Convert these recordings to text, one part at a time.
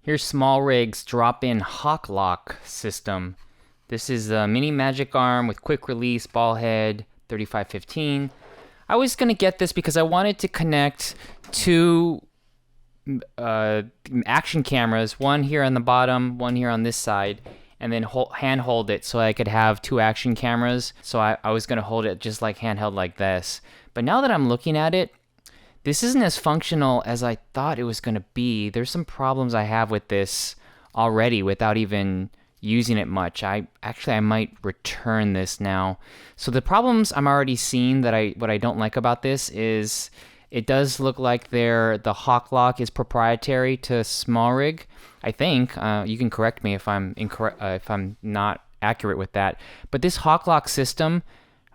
Here's Smallrig's drop-in Hawklock system. This is a mini magic arm with quick release, ball head, 3515. I was going to get this because I wanted to connect two action cameras, one here on the bottom, one here on this side, and then hand hold it so I could have two action cameras. So I was going to hold it just like handheld like this. But now that I'm looking at it, this isn't as functional as I thought it was going to be. There's some problems I have with this already without even using it much. I might return this now. So the problems I'm already seeing what I don't like about this is it does look like the Hawklock is proprietary to Smallrig. I think you can correct me if I'm incorrect, if I'm not accurate with that. But this Hawklock system,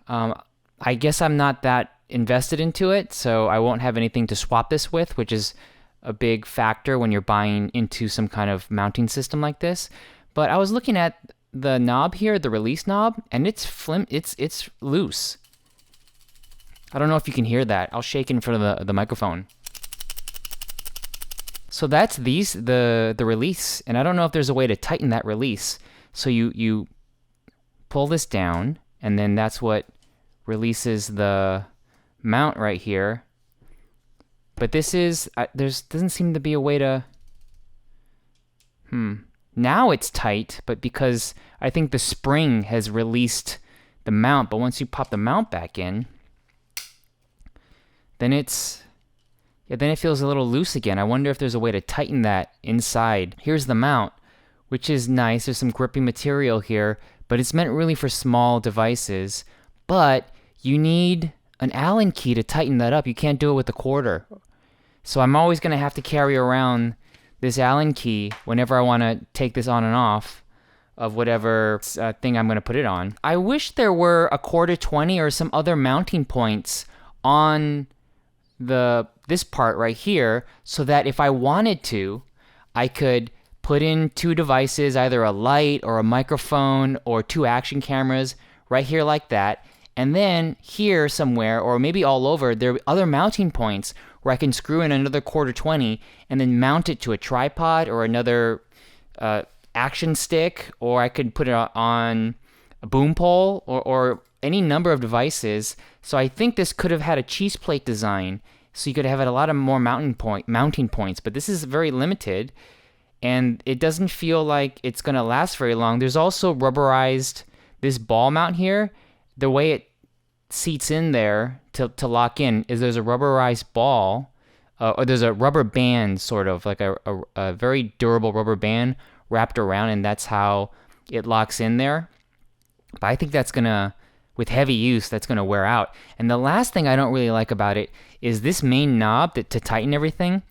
I guess I'm not that invested into it, so I won't have anything to swap this with, which is a big factor when you're buying into some kind of mounting system like this. But I was looking at the knob here, the release knob, and it's loose. I don't know if you can hear that. I'll shake in front of the microphone. So that's the release, and I don't know if there's a way to tighten that release. So you pull this down, and then that's what releases the mount right here. But this is doesn't seem to be a way to. Now it's tight, but because I think the spring has released the mount, but once you pop the mount back in, then it feels a little loose again. I wonder if there's a way to tighten that inside. Here's the mount, which is nice. There's some grippy material here, but it's meant really for small devices. But you need an Allen key to tighten that up. You can't do it with a quarter. So I'm always going to have to carry around this Allen key whenever I want to take this on and off of whatever thing I'm going to put it on. I wish there were a quarter 20 or some other mounting points on this part right here, so that if I wanted to, I could put in two devices, either a light or a microphone or two action cameras right here like that. And then here somewhere, or maybe all over, there are other mounting points where I can screw in another quarter 20 and then mount it to a tripod or another action stick, or I could put it on a boom pole or any number of devices. So I think this could have had a cheese plate design, so you could have had a lot of more mounting points, but this is very limited, and it doesn't feel like it's going to last very long. There's also rubberized this ball mount here. The way it seats in there to lock in is there's a rubberized ball, or there's a rubber band, sort of like a very durable rubber band wrapped around, and that's how it locks in there. But I think that's gonna, with heavy use, that's gonna wear out. And the last thing I don't really like about it is this main knob to tighten everything.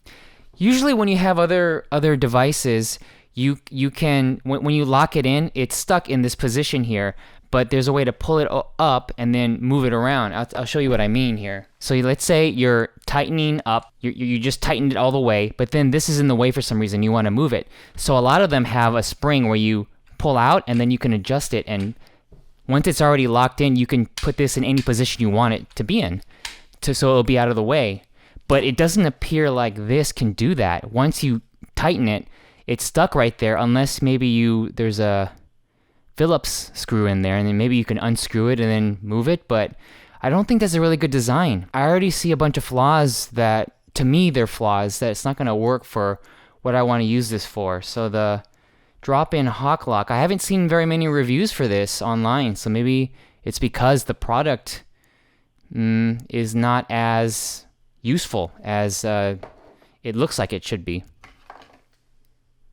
Usually when you have other devices, you can, when you lock it in, it's stuck in this position here, but there's a way to pull it up and then move it around. I'll show you what I mean here. So let's say you're tightening up, you just tightened it all the way, but then this is in the way for some reason, you want to move it. So a lot of them have a spring where you pull out and then you can adjust it, and once it's already locked in, you can put this in any position you want it to be in, so it'll be out of the way. But it doesn't appear like this can do that. Once you tighten it, it's stuck right there, unless maybe there's a Phillips screw in there, and then maybe you can unscrew it and then move it, but I don't think that's a really good design. I already see a bunch of flaws that, to me, they're flaws, that it's not going to work for what I want to use this for. So the drop-in Hawklock, I haven't seen very many reviews for this online, so maybe it's because the product is not as useful as it looks like it should be.